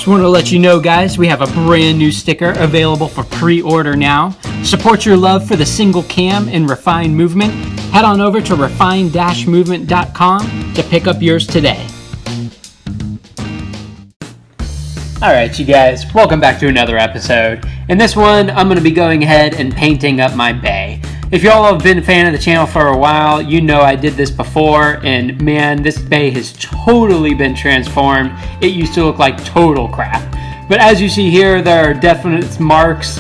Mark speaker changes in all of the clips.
Speaker 1: Just want to let you know, guys, we have a brand new sticker available for pre-order now. Support your love for the single cam and refined movement. Head on over to refine-movement.com to pick up yours today. Alright, you guys, welcome back to another episode. In this one, I'm going to be going ahead and painting up my bay. If y'all have been a fan of the channel for a while, you know I did this before, and man, this bay has totally been transformed. It used to look like total crap. But as you see here, there are definite marks.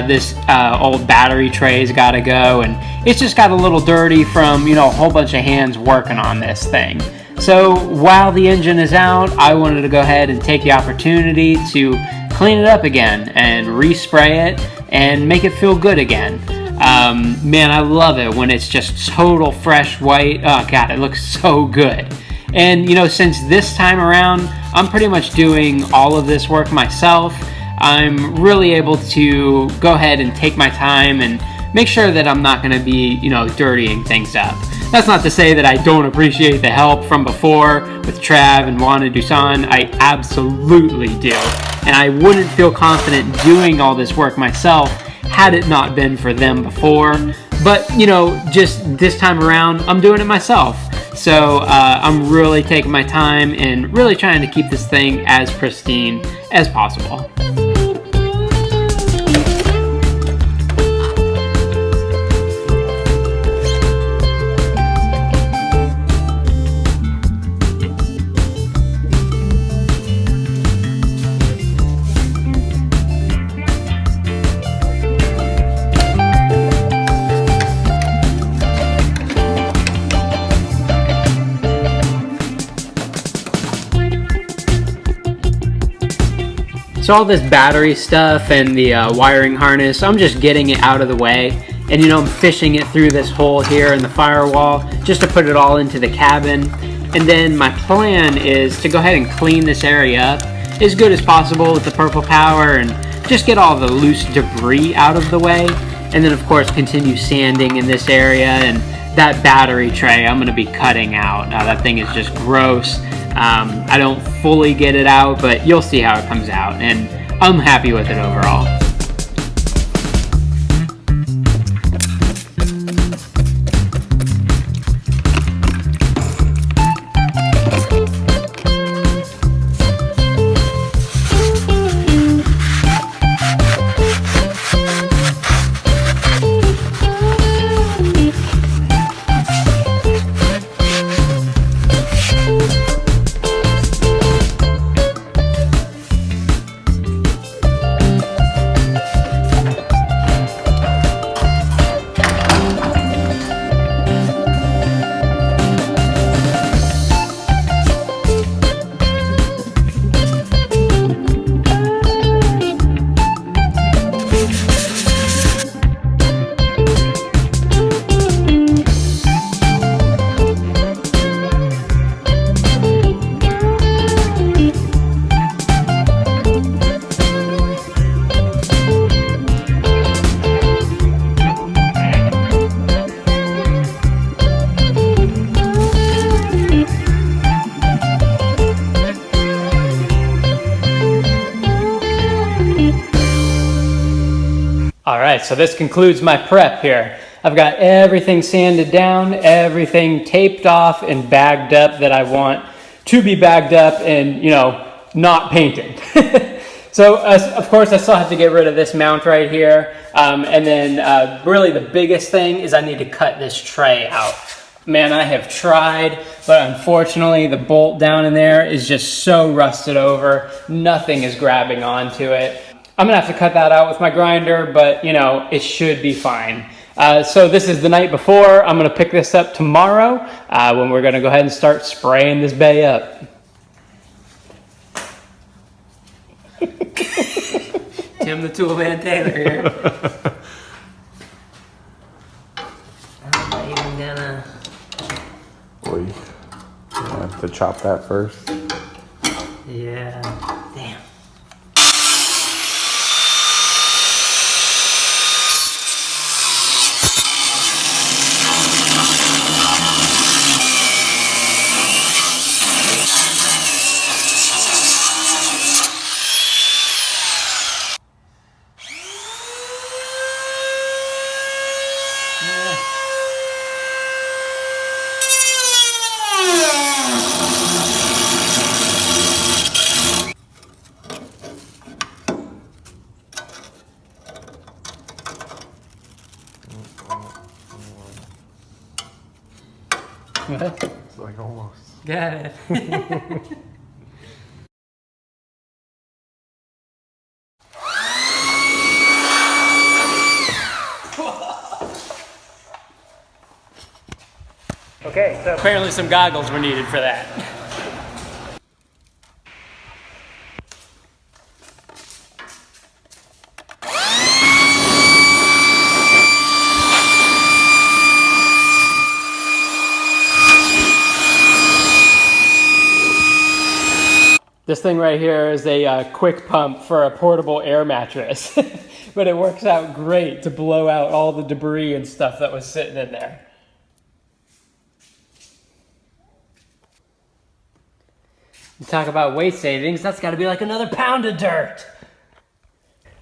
Speaker 1: This old battery tray's got to go, and it's just got a little dirty from, a whole bunch of hands working on this thing. So while the engine is out, I wanted to go ahead and take the opportunity to clean it up again and respray it and make it feel good again. Man, I love it when it's just total fresh white. Oh God, it looks so good. And since this time around, I'm pretty much doing all of this work myself. I'm really able to go ahead and take my time and make sure that I'm not going to be, dirtying things up. That's not to say that I don't appreciate the help from before with Trav and Juan and Dusan. I absolutely do. And I wouldn't feel confident doing all this work myself had it not been for them before. But, just this time around, I'm doing it myself. So I'm really taking my time and really trying to keep this thing as pristine as possible. So all this battery stuff and the wiring harness, I'm just getting it out of the way. And I'm fishing it through this hole here in the firewall just to put it all into the cabin. And then my plan is to go ahead and clean this area up as good as possible with the Purple Power and just get all the loose debris out of the way. And then of course continue sanding in this area, and that battery tray I'm going to be cutting out. That thing is just gross. I don't fully get it out, but you'll see how it comes out, and I'm happy with it overall. Alright, so this concludes my prep here. I've got everything sanded down, everything taped off and bagged up that I want to be bagged up and, not painted. So, of course, I still have to get rid of this mount right here. And then really the biggest thing is I need to cut this tray out. Man, I have tried, but unfortunately the bolt down in there is just so rusted over. Nothing is grabbing onto it. I'm gonna have to cut that out with my grinder, but it should be fine. So this is the night before. I'm gonna pick this up tomorrow when we're gonna go ahead and start spraying this bay up. Tim the Toolman Taylor here. I'm not even gonna...
Speaker 2: Boy, I have to chop that first.
Speaker 1: Yeah, damn. Almost.
Speaker 2: It's like almost.
Speaker 1: Got it. Okay, so apparently some goggles were needed for that. This thing right here is a quick pump for a portable air mattress, but it works out great to blow out all the debris and stuff that was sitting in there. You talk about weight savings, that's got to be like another pound of dirt.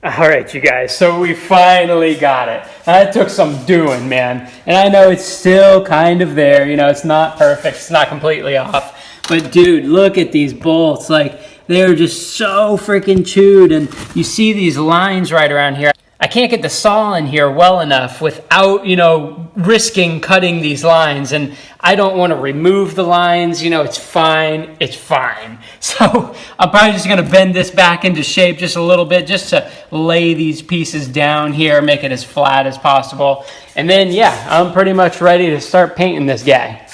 Speaker 1: All right, you guys, so we finally got it. That took some doing, man. And I know it's still kind of there, you know, it's not perfect, it's not completely off. But dude, look at these bolts, like they're just so freaking chewed, and you see these lines right around here. I can't get the saw in here well enough without, you know, risking cutting these lines, and I don't want to remove the lines, you know, it's fine. So I'm probably just going to bend this back into shape just a little bit, just to lay these pieces down here, make it as flat as possible. And then, yeah, I'm pretty much ready to start painting this guy.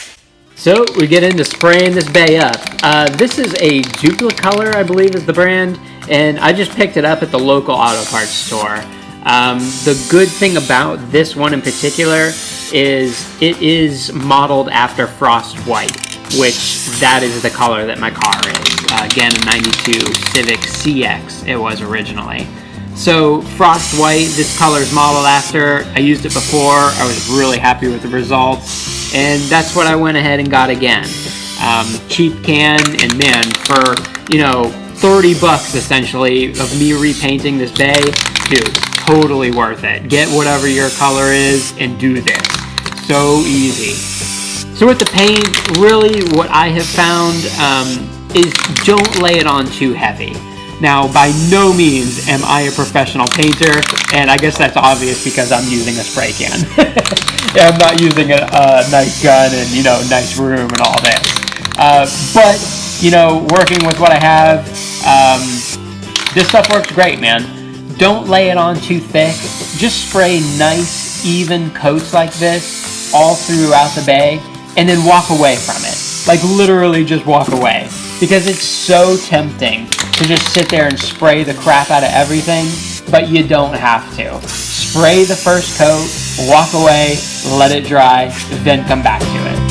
Speaker 1: So we get into spraying this bay up. This is a Duplicolor, I believe is the brand, and I just picked it up at the local auto parts store. The good thing about this one in particular is it is modeled after Frost White, which that is the color that my car is. Again, a 92 Civic CX it was originally. So Frost White, this color is modeled after. I used it before. I was really happy with the results, and that's what I went ahead and got again. Cheap can, and man, for, you know, 30 bucks essentially of me repainting this bay, dude, totally worth it. Get whatever your color is and do this. So easy. So with the paint, really what I have found is don't lay it on too heavy. Now, by no means am I a professional painter, and I guess that's obvious because I'm using a spray can. Yeah, I'm not using a nice gun and, you know, nice room and all this. But, you know, working with what I have, this stuff works great, man. Don't lay it on too thick. Just spray nice, even coats like this all throughout the bay, and then walk away from it. Like, literally just walk away. Because it's so tempting to just sit there and spray the crap out of everything, but you don't have to. Spray the first coat, walk away, let it dry, then come back to it.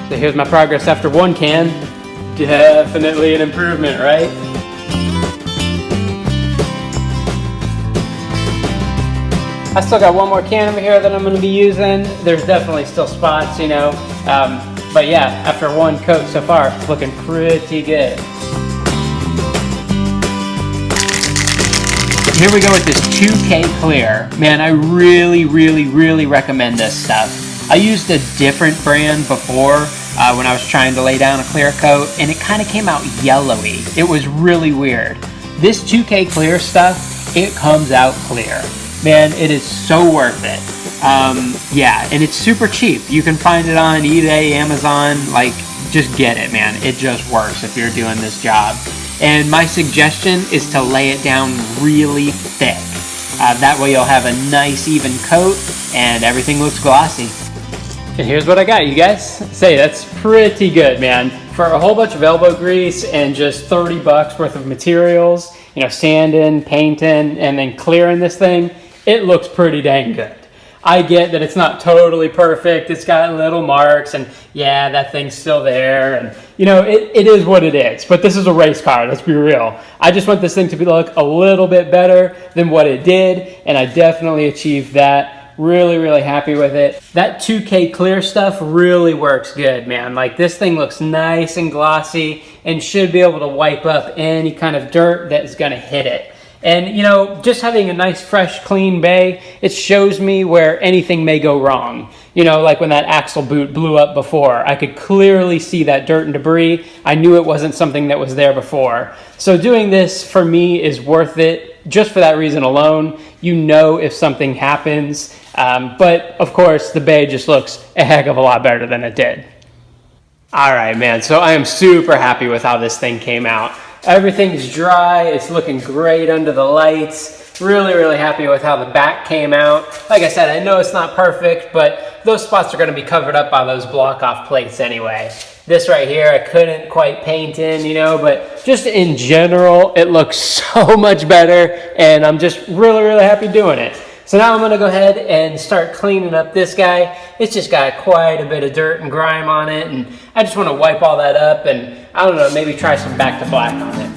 Speaker 1: So here's my progress after one can. Definitely an improvement, right? I still got one more can over here that I'm going to be using. There's definitely still spots, you know. But yeah, after one coat so far, it's looking pretty good. Here we go with this 2K Clear. Man, I really recommend this stuff. I used a different brand before when I was trying to lay down a clear coat, and it kind of came out yellowy. It was really weird. This 2K Clear stuff, it comes out clear. Man, it is so worth it. Yeah, and it's super cheap. You can find it on eBay, Amazon, like, just get it, man. It just works if you're doing this job. And my suggestion is to lay it down really thick. That way you'll have a nice even coat and everything looks glossy. And here's what I got, you guys. Say, that's pretty good, man. For a whole bunch of elbow grease and just 30 bucks worth of materials, you know, sanding, painting, and then clearing this thing, it looks pretty dang good. I get that it's not totally perfect. It's got little marks, and yeah, that thing's still there, and you know, it is what it is. But this is a race car, let's be real. I just want this thing to look a little bit better than what it did, and I definitely achieved that. Really happy with it. That 2K Clear stuff really works good, man. Like, this thing looks nice and glossy and should be able to wipe up any kind of dirt that is gonna hit it. And, you know, just having a nice, fresh, clean bay, it shows me where anything may go wrong. You know, like when that axle boot blew up before, I could clearly see that dirt and debris. I knew it wasn't something that was there before. So doing this, for me, is worth it just for that reason alone. You know if something happens. But, of course, the bay just looks a heck of a lot better than it did. All right, man, so I am super happy with how this thing came out. Everything's dry, it's looking great under the lights. Really, really happy with how the back came out. Like I said, I know it's not perfect, but those spots are gonna be covered up by those block-off plates anyway. This right here, I couldn't quite paint in, you know, but just in general, it looks so much better, and I'm just really, really happy doing it. So now I'm gonna go ahead and start cleaning up this guy. It's just got quite a bit of dirt and grime on it, and I just wanna wipe all that up and, I don't know, maybe try some back to black on it.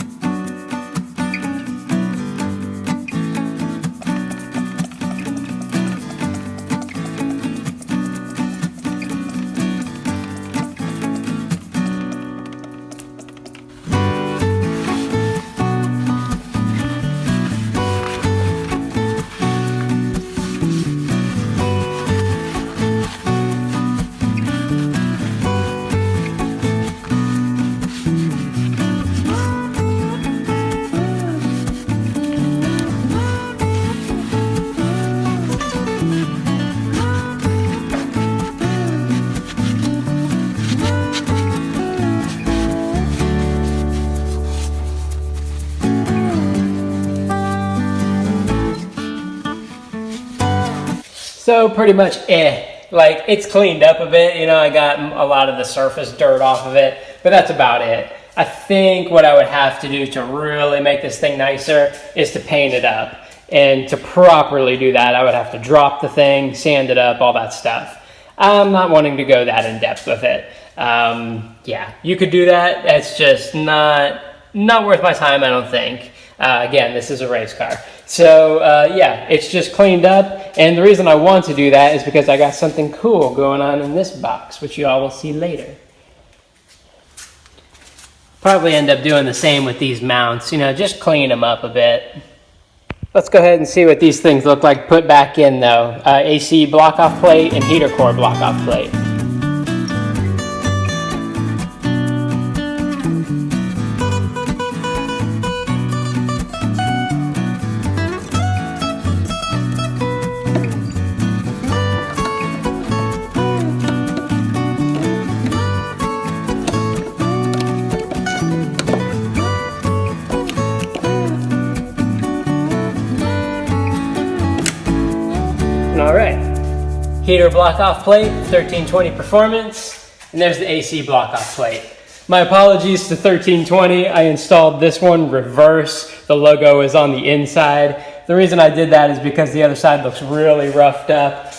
Speaker 1: So pretty much like it's cleaned up a bit, you know, I got a lot of the surface dirt off of it, but that's about it. I think what I would have to do to really make this thing nicer is to paint it up. And to properly do that, I would have to drop the thing, sand it up, all that stuff. I'm not wanting to go that in depth with it. Yeah, you could do that. It's just not worth my time, I don't think. Again, this is a race car. So yeah, it's just cleaned up, and the reason I want to do that is because I got something cool going on in this box, which you all will see later. Probably end up doing the same with these mounts, you know, just clean them up a bit. Let's go ahead and see what these things look like put back in though. AC block-off plate and heater core block-off plate. All right, heater block-off plate, 1320 performance, and there's the AC block-off plate. My apologies to 1320, I installed this one reverse. The logo is on the inside. The reason I did that is because the other side looks really roughed up.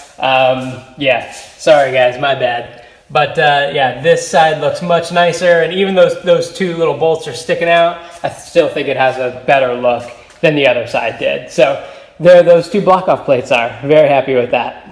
Speaker 1: Yeah, sorry guys, my bad. But yeah, this side looks much nicer, and even though those two little bolts are sticking out, I still think it has a better look than the other side did. So there those two block-off plates are. Very happy with that.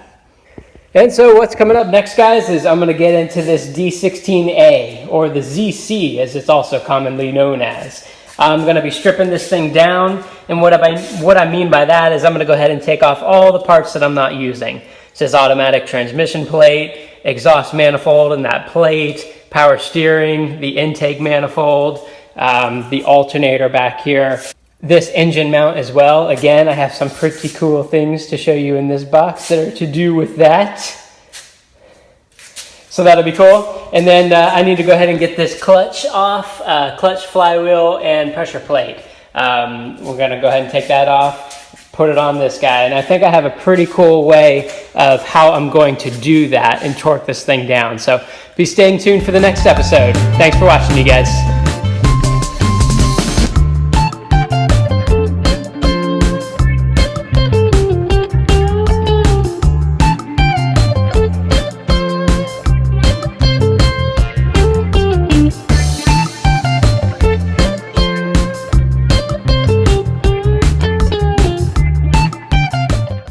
Speaker 1: And so what's coming up next, guys, is I'm going to get into this D16A, or the ZC as it's also commonly known as. I'm going to be stripping this thing down, and what I mean by that is I'm going to go ahead and take off all the parts that I'm not using. It says automatic transmission plate, exhaust manifold and that plate, power steering, the intake manifold, the alternator back here. This engine mount as well. Again, I have some pretty cool things to show you in this box that are to do with that. So that'll be cool. And then I need to go ahead and get this clutch off, clutch, flywheel, and pressure plate. We're gonna go ahead and take that off, put it on this guy. And I think I have a pretty cool way of how I'm going to do that and torque this thing down. So be staying tuned for the next episode. Thanks for watching, you guys.